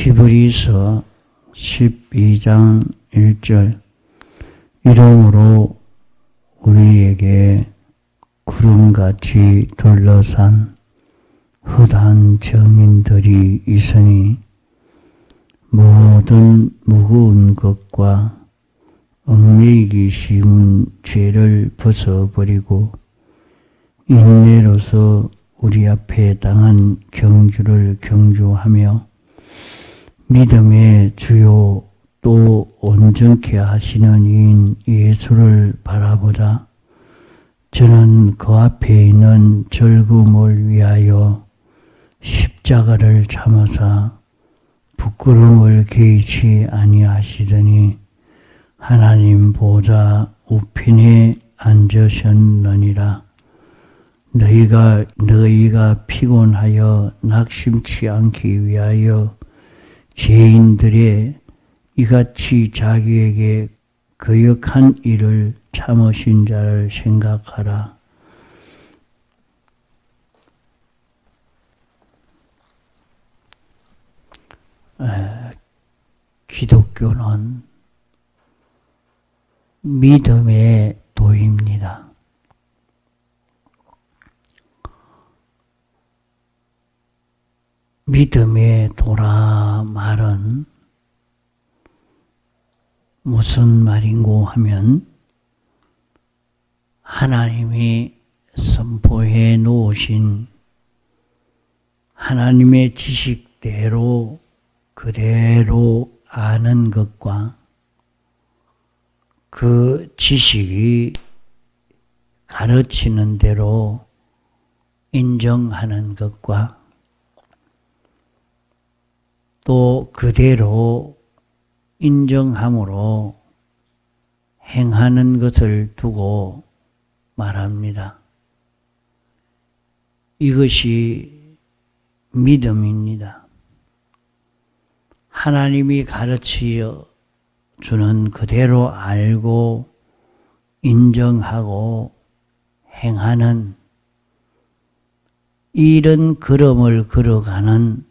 히브리서 12장 1절 이러므로 우리에게 구름같이 둘러싼 흩한 정인들이 있으니 모든 무거운 것과 얽매이기 쉬운 죄를 벗어버리고 인내로서 우리 앞에 당한 경주를 경주하며 믿음의 주요 또 온전케 하시는 이인 예수를 바라보다 저는 그 앞에 있는 즐거움을 위하여 십자가를 참으사 부끄러움을 개의치 아니하시더니 하나님 보좌 우편에 앉으셨느니라. 너희가 피곤하여 낙심치 않기 위하여 죄인들의 이같이 자기에게 거역한 일을 참으신 자를 생각하라. 기독교는 믿음의 도입니다. 믿음의 도라 말은 무슨 말인고 하면 하나님이 선포해 놓으신 하나님의 지식대로 그대로 아는 것과 그 지식이 가르치는 대로 인정하는 것과 또 그대로 인정함으로 행하는 것을 두고 말합니다. 이것이 믿음입니다. 하나님이 가르치어 주는 그대로 알고 인정하고 행하는 이런 걸음을 걸어가는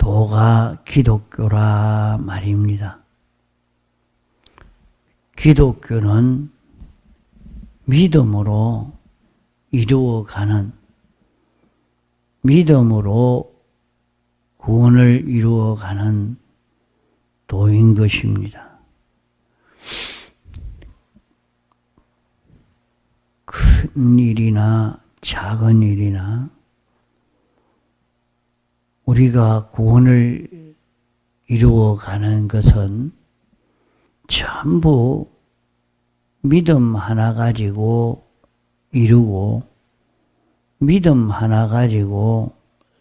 도가 기독교라 말입니다. 기독교는 믿음으로 이루어가는, 믿음으로 구원을 이루어가는 도인 것입니다. 큰 일이나 작은 일이나 우리가 구원을 이루어가는 것은 전부 믿음 하나 가지고 이루고 믿음 하나 가지고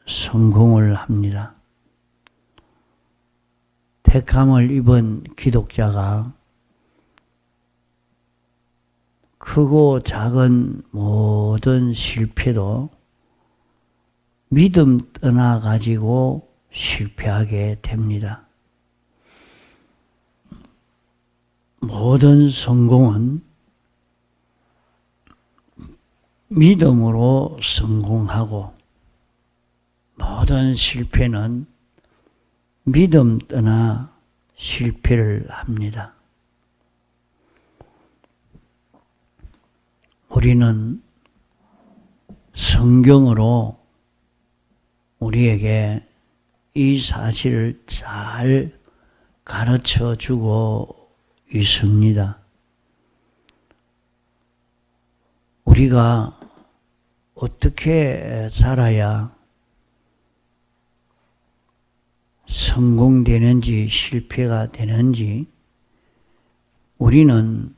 성공을 합니다. 택함을 입은 기독자가 크고 작은 모든 실패도 믿음 떠나가지고 실패하게 됩니다. 모든 성공은 믿음으로 성공하고 모든 실패는 믿음 떠나 실패를 합니다. 우리는 성경으로 우리에게 이 사실을 잘 가르쳐 주고 있습니다. 우리가 어떻게 살아야 성공되는지 실패가 되는지 우리는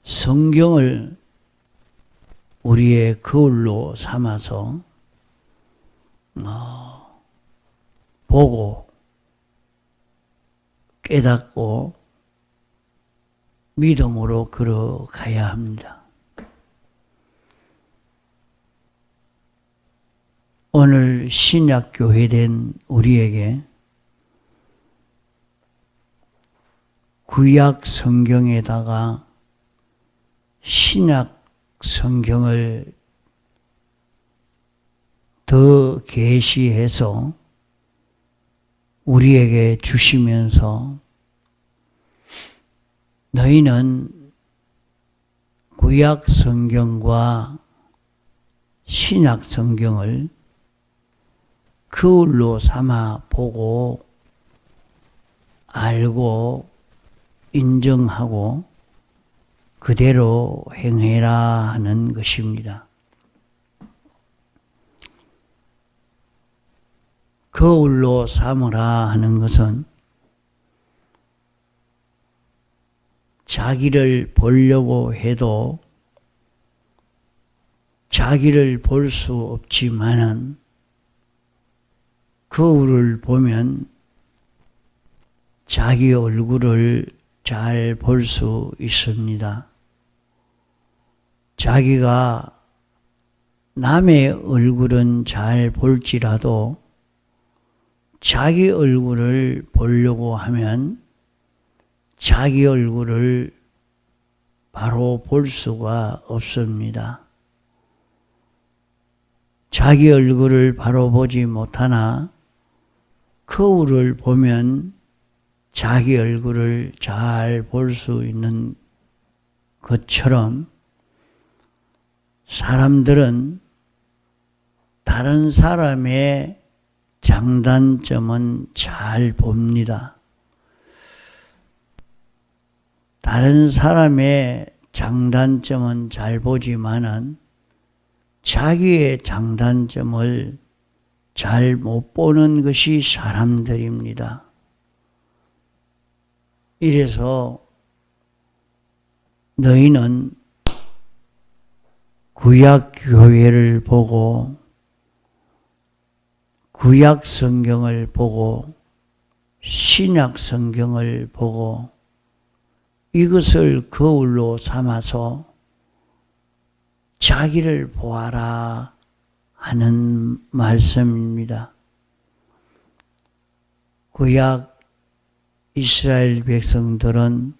성경을 우리의 거울로 삼아서 보고 깨닫고 믿음으로 걸어가야 합니다. 오늘 신약교회된 우리에게 구약 성경에다가 신약 성경을 더 계시해서 우리에게 주시면서 너희는 구약 성경과 신약 성경을 거울로 삼아 보고 알고 인정하고 그대로 행해라 하는 것입니다. 거울로 삼으라 하는 것은 자기를 보려고 해도 자기를 볼 수 없지만은 거울을 보면 자기 얼굴을 잘 볼 수 있습니다. 자기가 남의 얼굴은 잘 볼지라도 자기 얼굴을 보려고 하면 자기 얼굴을 바로 볼 수가 없습니다. 자기 얼굴을 바로 보지 못하나 거울을 보면 자기 얼굴을 잘 볼 수 있는 것처럼 사람들은 다른 사람의 장단점은 잘 봅니다. 다른 사람의 장단점은 잘 보지만은 자기의 장단점을 잘 못 보는 것이 사람들입니다. 이래서 너희는 구약 교회를 보고 구약 성경을 보고 신약 성경을 보고 이것을 거울로 삼아서 자기를 보아라 하는 말씀입니다. 구약 이스라엘 백성들은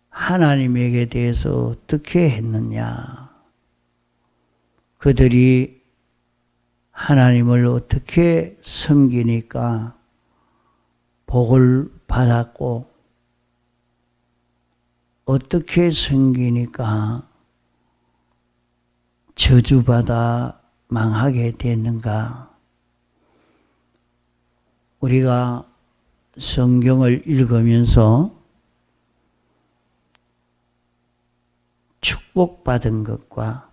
하나님에게 대해서 어떻게 했느냐? 그들이 하나님을 어떻게 섬기니까 복을 받았고 어떻게 섬기니까 저주받아 망하게 됐는가? 우리가 성경을 읽으면서 축복받은 것과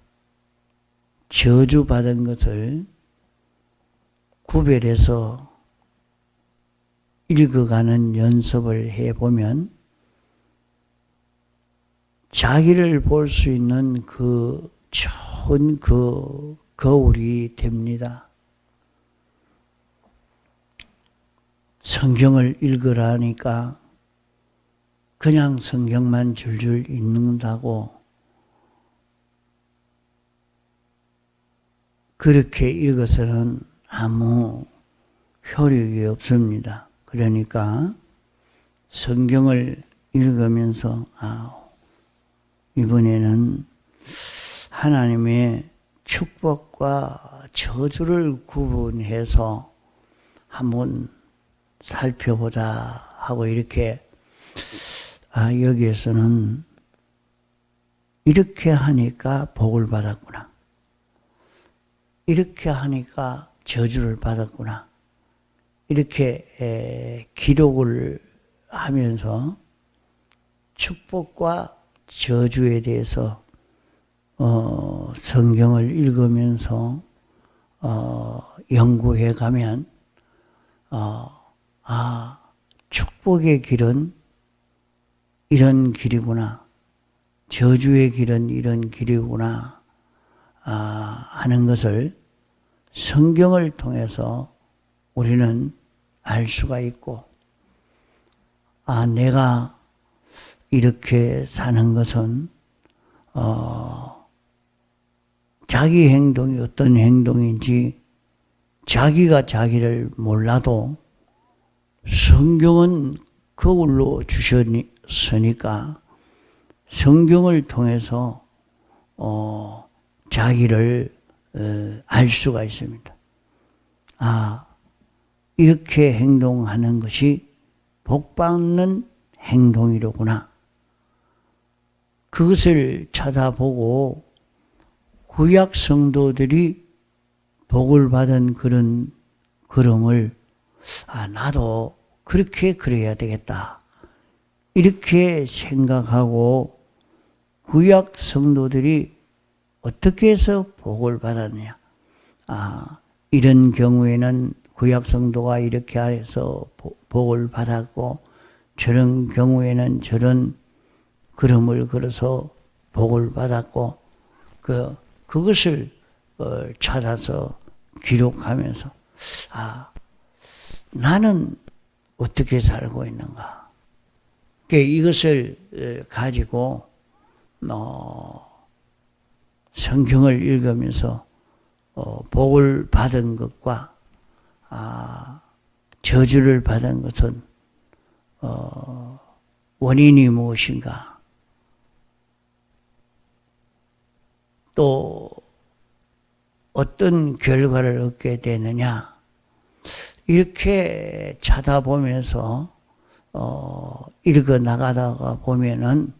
저주받은 것을 구별해서 읽어가는 연습을 해보면 자기를 볼 수 있는 그 좋은 그 거울이 됩니다. 성경을 읽으라니까 그냥 성경만 줄줄 읽는다고 그렇게 읽어서는 아무 효력이 없습니다. 그러니까 성경을 읽으면서 이번에는 하나님의 축복과 저주를 구분해서 한번 살펴보자 하고 이렇게 여기에서는 이렇게 하니까 복을 받았구나. 이렇게 하니까 저주를 받았구나. 이렇게 기록을 하면서 축복과 저주에 대해서 성경을 읽으면서 연구해 가면 축복의 길은 이런 길이구나. 저주의 길은 이런 길이구나. 하는 것을 성경을 통해서 우리는 알 수가 있고, 내가 이렇게 사는 것은 자기 행동이 어떤 행동인지 자기가 자기를 몰라도 성경은 거울로 주셨으니까 성경을 통해서 자기를 알 수가 있습니다. 아, 이렇게 행동하는 것이 복받는 행동이로구나. 그것을 찾아보고 구약 성도들이 복을 받은 그런 걸음을 나도 그렇게 그래야 되겠다. 이렇게 생각하고 구약 성도들이 어떻게 해서 복을 받았느냐. 이런 경우에는 구약 성도가 이렇게 해서 복을 받았고 저런 경우에는 저런 걸음을 걸어서 복을 받았고 그것을 찾아서 기록하면서 나는 어떻게 살고 있는가. 이것을 가지고 성경을 읽으면서 복을 받은 것과 저주를 받은 것은 원인이 무엇인가, 또 어떤 결과를 얻게 되느냐, 이렇게 찾아보면서 읽어 나가다가 보면은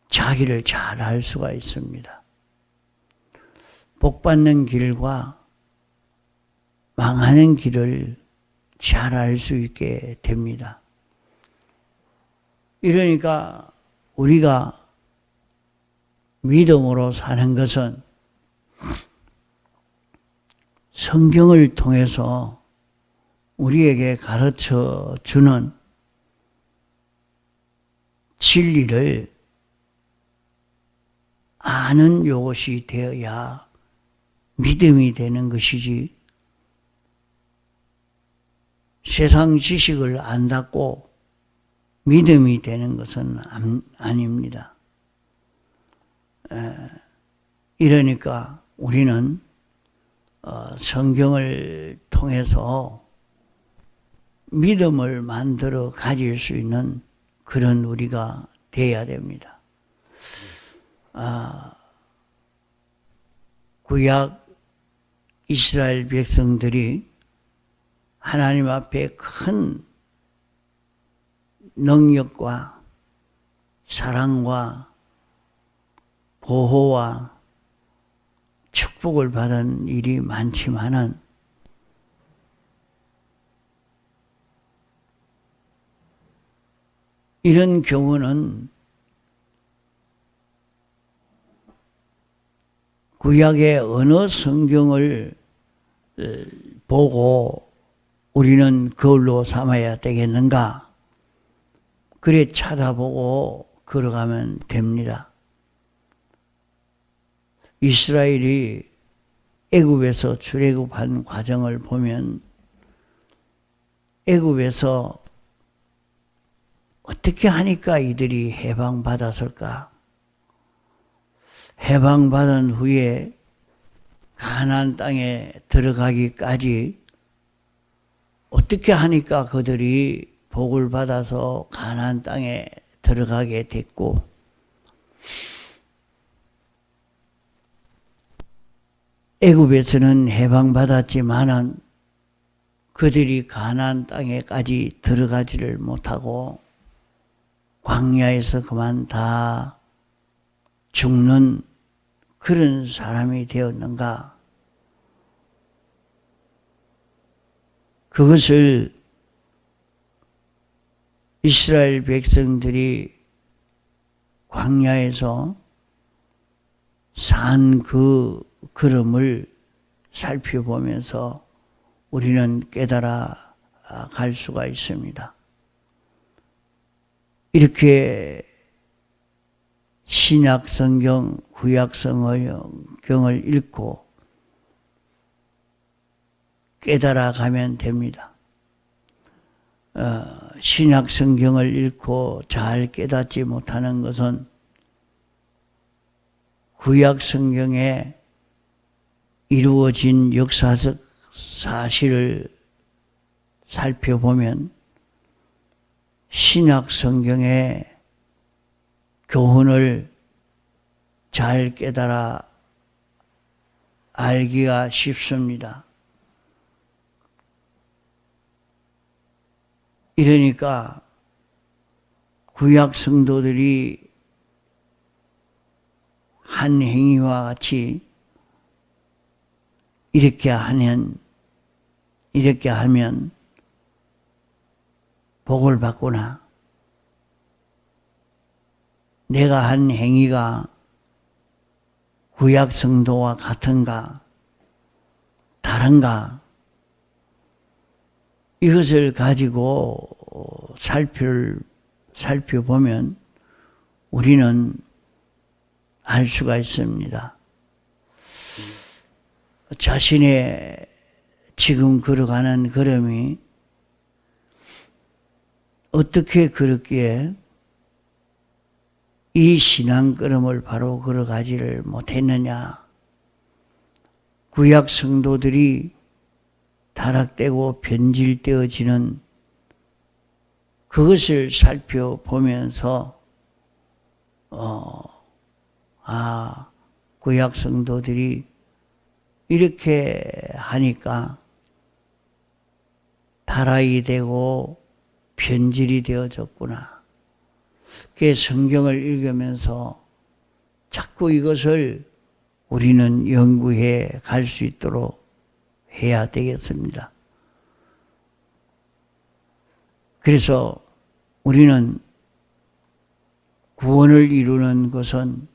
자기를 잘 알 수가 있습니다. 복받는 길과 망하는 길을 잘 알 수 있게 됩니다. 이러니까 우리가 믿음으로 사는 것은 성경을 통해서 우리에게 가르쳐 주는 진리를 아는 요것이 되어야 믿음이 되는 것이지, 세상 지식을 안다고 믿음이 되는 것은 아닙니다. 이러니까 우리는 성경을 통해서 믿음을 만들어 가질 수 있는 그런 우리가 되어야 됩니다. 구약 이스라엘 백성들이 하나님 앞에 큰 능력과 사랑과 보호와 축복을 받은 일이 많지만은 이런 경우는 구약의 어느 성경을 보고 우리는 그걸로 삼아야 되겠는가? 그래 찾아보고 걸어가면 됩니다. 이스라엘이 애굽에서 출애굽한 과정을 보면 애굽에서 어떻게 하니까 이들이 해방받았을까? 해방받은 후에 가나안 땅에 들어가기까지 어떻게 하니까 그들이 복을 받아서 가나안 땅에 들어가게 됐고, 애굽에서는 해방받았지만은 그들이 가나안 땅에까지 들어가지를 못하고 광야에서 그만 다 죽는 그런 사람이 되었는가? 그것을 이스라엘 백성들이 광야에서 산 그 걸음을 살펴보면서 우리는 깨달아 갈 수가 있습니다. 이렇게 신약 성경, 구약 성경을 읽고 깨달아 가면 됩니다. 신약 성경을 읽고 잘 깨닫지 못하는 것은 구약 성경에 이루어진 역사적 사실을 살펴보면 신약 성경의 교훈을 잘 깨달아 알기가 쉽습니다. 이러니까 구약 성도들이 한 행위와 같이 이렇게 하면 복을 받구나. 내가 한 행위가 구약 성도와 같은가, 다른가, 이것을 가지고 살펴보면 우리는 알 수가 있습니다. 자신의 지금 걸어가는 걸음이 어떻게 그렇기에 이 신앙 걸음을 바로 걸어가지를 못했느냐. 구약 성도들이 타락되고 변질되어지는 그것을 살펴보면서 구약 성도들이 이렇게 하니까 타락이 되고 변질이 되어졌구나. 그 성경을 읽으면서 자꾸 이것을 우리는 연구해 갈 수 있도록 해야 되겠습니다. 그래서 우리는 구원을 이루는 것은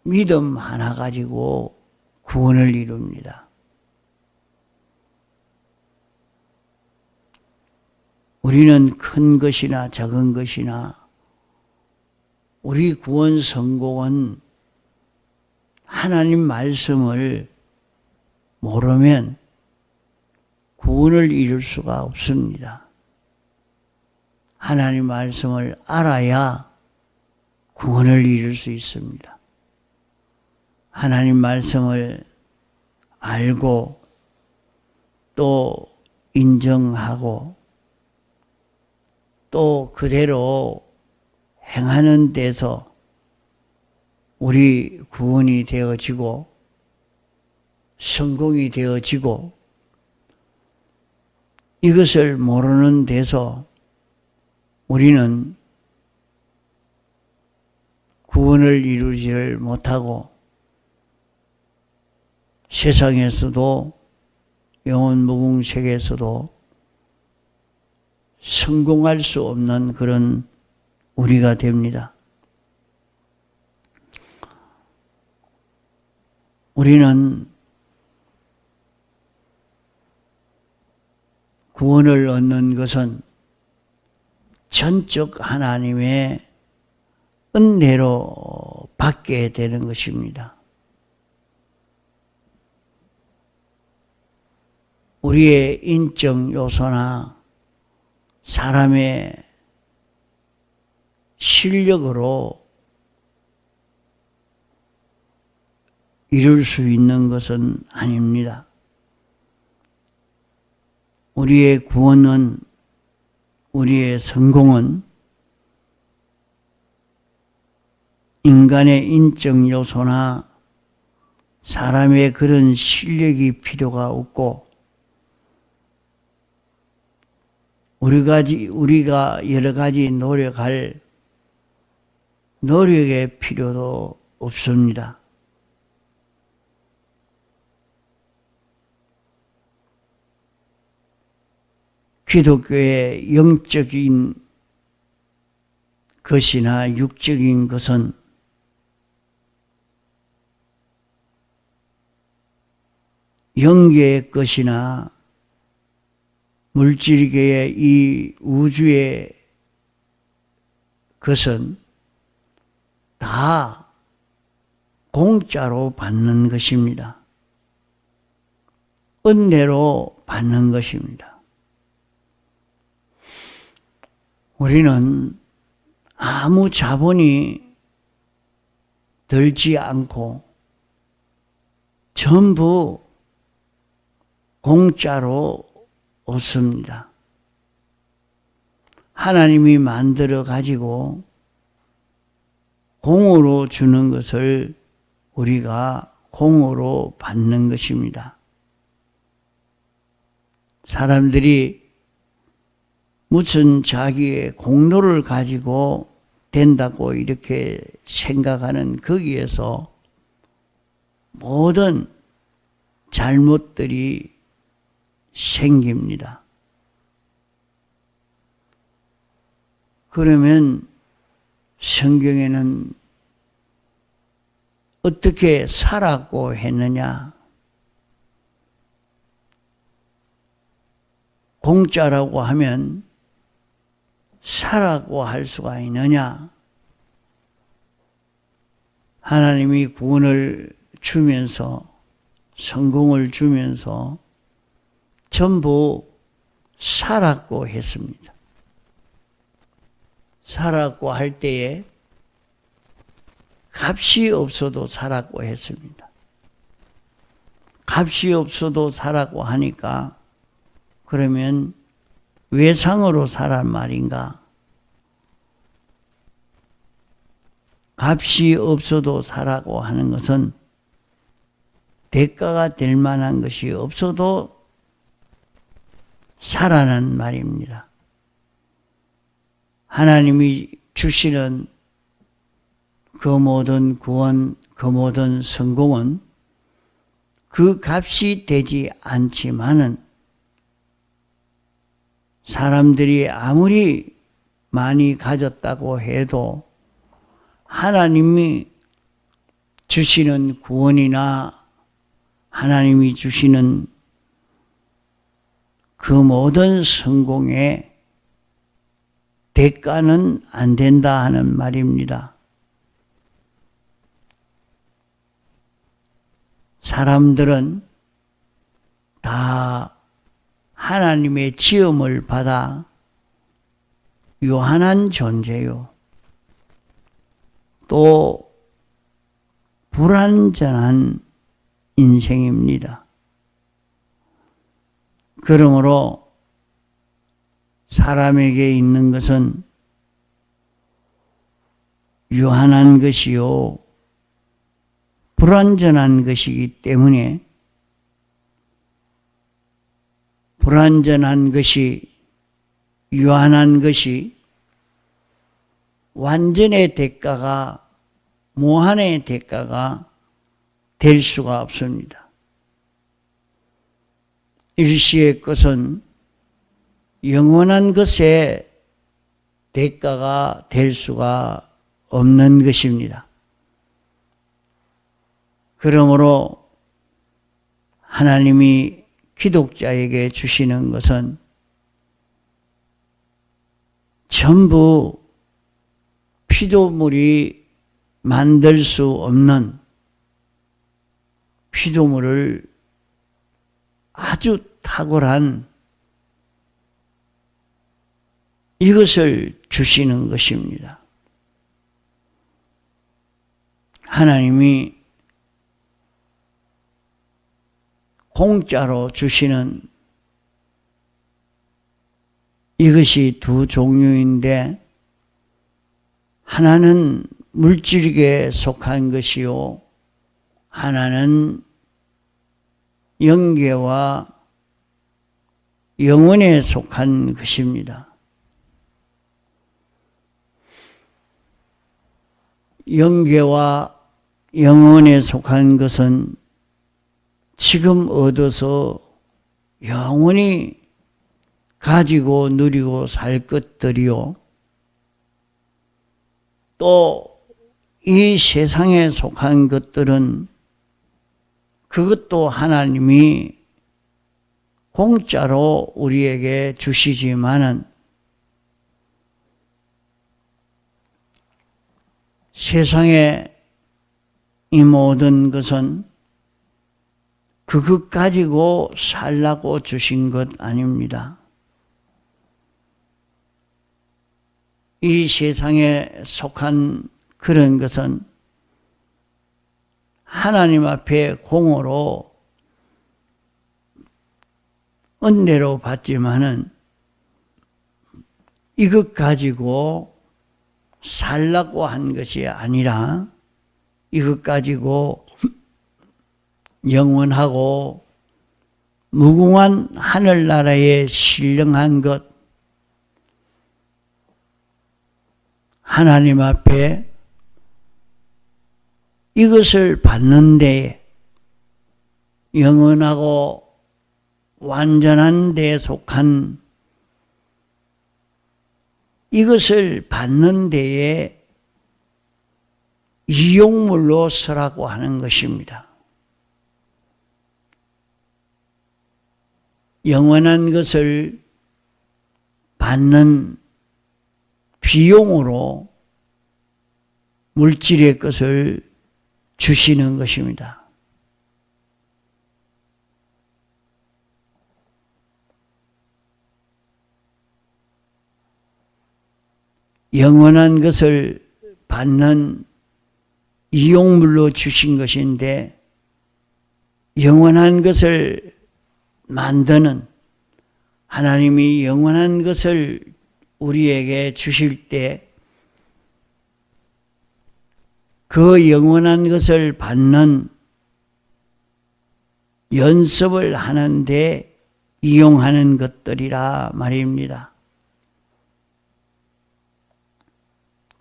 믿음 하나 가지고 구원을 이룹니다. 우리는 큰 것이나 작은 것이나 우리 구원 성공은 하나님 말씀을 모르면 구원을 이룰 수가 없습니다. 하나님 말씀을 알아야 구원을 이룰 수 있습니다. 하나님 말씀을 알고 또 인정하고 또 그대로 행하는 데서 우리 구원이 되어지고 성공이 되어지고, 이것을 모르는 데서 우리는 구원을 이루지를 못하고 세상에서도 영혼 무궁색에서도 성공할 수 없는 그런 우리가 됩니다. 우리는 구원을 얻는 것은 전적 하나님의 은혜로 받게 되는 것입니다. 우리의 인적 요소나 사람의 실력으로 이룰 수 있는 것은 아닙니다. 우리의 구원은, 우리의 성공은 인간의 인적 요소나 사람의 그런 실력이 필요가 없고, 우리가 여러 가지 노력할 노력의 필요도 없습니다. 기독교의 영적인 것이나 육적인 것은 영계의 것이나 물질계의 이 우주의 것은 다 공짜로 받는 것입니다. 은혜로 받는 것입니다. 우리는 아무 자본이 들지 않고 전부 공짜로 얻습니다. 하나님이 만들어 가지고 공으로 주는 것을 우리가 공으로 받는 것입니다. 사람들이 무슨 자기의 공로를 가지고 된다고 이렇게 생각하는 거기에서 모든 잘못들이 생깁니다. 그러면 성경에는 어떻게 살았고 했느냐? 공짜라고 하면 살았고 할 수가 있느냐? 하나님이 구원을 주면서 성공을 주면서 전부 살았고 했습니다. 살았고 할 때에 값이 없어도 살았고 했습니다. 값이 없어도 살았고 하니까 그러면 외상으로 살란 말인가? 값이 없어도 살았고 하는 것은 대가가 될 만한 것이 없어도 살아는 말입니다. 하나님이 주시는 그 모든 구원, 그 모든 성공은 그 값이 되지 않지만은 사람들이 아무리 많이 가졌다고 해도 하나님이 주시는 구원이나 하나님이 주시는 그 모든 성공의 대가는 안 된다 하는 말입니다. 사람들은 다 하나님의 지음을 받아 유한한 존재요. 또 불완전한 인생입니다. 그러므로 사람에게 있는 것은 유한한 것이요, 불완전한 것이기 때문에 불완전한 것이, 유한한 것이 완전의 대가가, 무한의 대가가 될 수가 없습니다. 일시의 것은 영원한 것의 대가가 될 수가 없는 것입니다. 그러므로 하나님이 기독자에게 주시는 것은 전부 피조물이 만들 수 없는 피조물을 아주 탁월한 이것을 주시는 것입니다. 하나님이 공짜로 주시는 이것이 두 종류인데, 하나는 물질에 속한 것이요, 하나는 영계와 영혼에 속한 것입니다. 영계와 영혼에 속한 것은 지금 얻어서 영원히 가지고 누리고 살 것들이요, 또 이 세상에 속한 것들은 그것도 하나님이 공짜로 우리에게 주시지만은 세상에 이 모든 것은 그것 가지고 살라고 주신 것 아닙니다. 이 세상에 속한 그런 것은 하나님 앞에 공으로 은혜로 받지만은 이것 가지고 살라고 한 것이 아니라 이것 가지고 영원하고 무궁한 하늘나라에 신령한 것, 하나님 앞에 이것을 받는 데에 영원하고 완전한 데에 속한 이것을 받는 데에 이용물로 서라고 하는 것입니다. 영원한 것을 받는 비용으로 물질의 것을 주시는 것입니다. 영원한 것을 받는 이용물로 주신 것인데, 영원한 것을 만드는, 하나님이 영원한 것을 우리에게 주실 때 그 영원한 것을 받는 연습을 하는데 이용하는 것들이라 말입니다.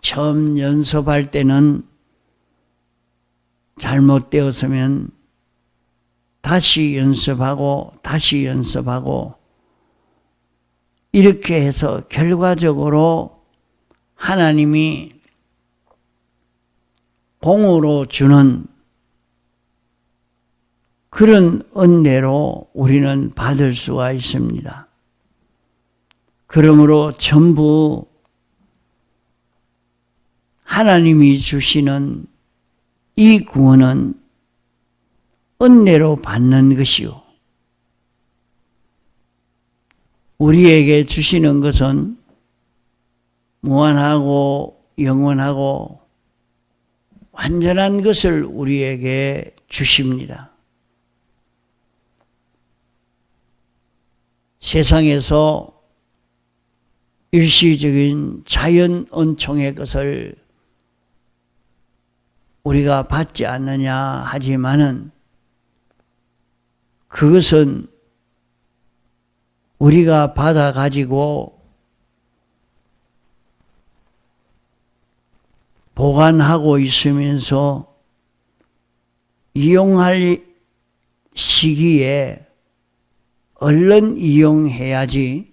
처음 연습할 때는 잘못되었으면 다시 연습하고 다시 연습하고 이렇게 해서 결과적으로 하나님이 공으로 주는 그런 은혜로 우리는 받을 수가 있습니다. 그러므로 전부 하나님이 주시는 이 구원은 은혜로 받는 것이요, 우리에게 주시는 것은 무한하고 영원하고 완전한 것을 우리에게 주십니다. 세상에서 일시적인 자연 은총의 것을 우리가 받지 않느냐 하지만은 그것은 우리가 받아 가지고 보관하고 있으면서 이용할 시기에 얼른 이용해야지,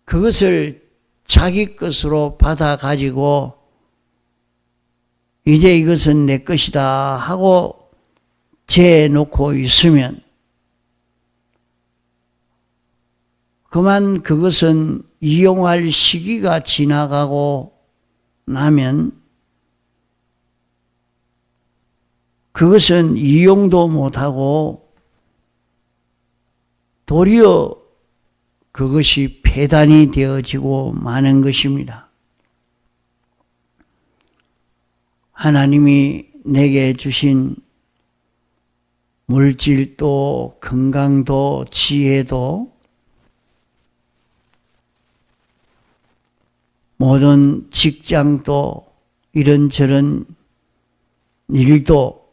그것을 자기 것으로 받아 가지고 이제 이것은 내 것이다 하고 재놓고 있으면 그만 그것은 이용할 시기가 지나가고 나면 그것은 이용도 못하고 도리어 그것이 폐단이 되어지고 마는 것입니다. 하나님이 내게 주신 물질도 건강도 지혜도 모든 직장도 이런저런 일도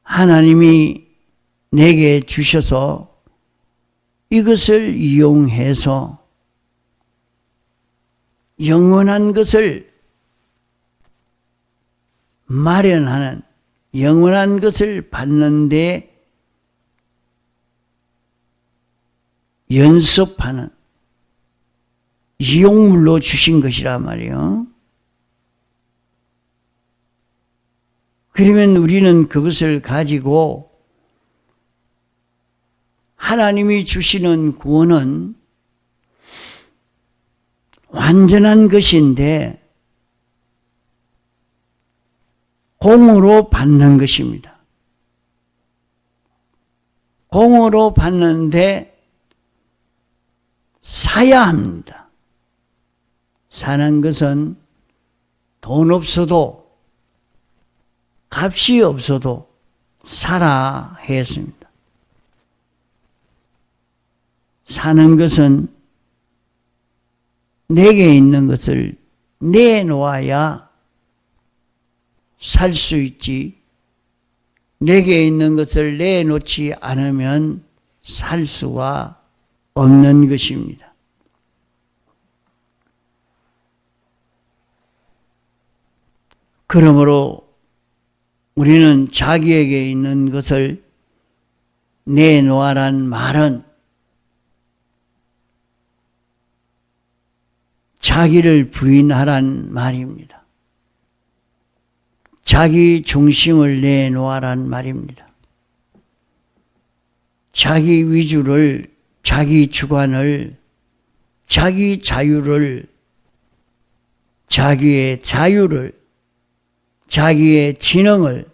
하나님이 내게 주셔서 이것을 이용해서 영원한 것을 마련하는, 영원한 것을 받는데 연습하는 이용물로 주신 것이라 말이에요. 그러면 우리는 그것을 가지고 하나님이 주시는 구원은 완전한 것인데 공으로 받는 것입니다. 공으로 받는데 사야 합니다. 사는 것은 돈 없어도 값이 없어도 사라 했습니다. 사는 것은 내게 있는 것을 내놓아야 살 수 있지, 내게 있는 것을 내놓지 않으면 살 수가 없는 것입니다. 그러므로 우리는 자기에게 있는 것을 내놓아란 말은 자기를 부인하란 말입니다. 자기 중심을 내놓아란 말입니다. 자기 위주를, 자기 주관을, 자기 자유를, 자기의 자유를, 자기의 지능을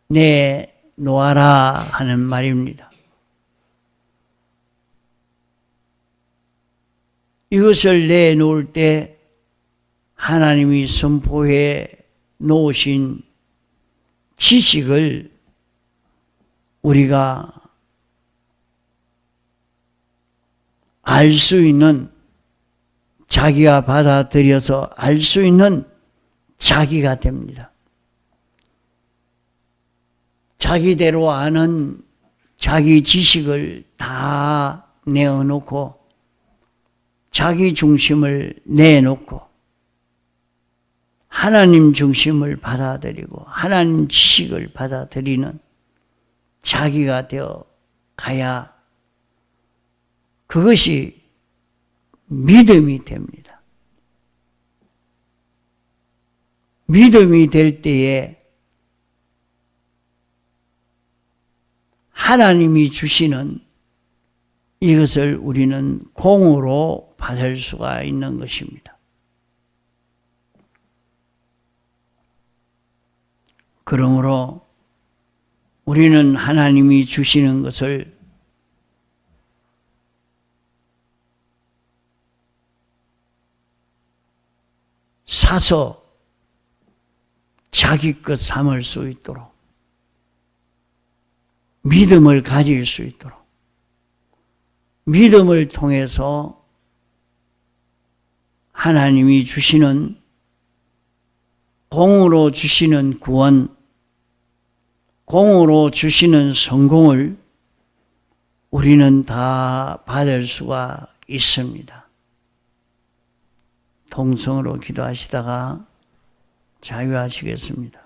내놓아라 하는 말입니다. 이것을 내놓을 때 하나님이 선포해 놓으신 지식을 우리가 알 수 있는, 자기가 받아들여서 알 수 있는 자기가 됩니다. 자기대로 아는 자기 지식을 다 내어놓고 자기 중심을 내놓고 하나님 중심을 받아들이고 하나님 지식을 받아들이는 자기가 되어 가야 그것이 믿음이 됩니다. 믿음이 될 때에 하나님이 주시는 이것을 우리는 공으로 받을 수가 있는 것입니다. 그러므로 우리는 하나님이 주시는 것을 사서 자기 것 삼을 수 있도록, 믿음을 가질 수 있도록, 믿음을 통해서 하나님이 주시는, 공으로 주시는 구원, 공으로 주시는 성공을 우리는 다 받을 수가 있습니다. 동성으로 기도하시다가 자유하시겠습니다.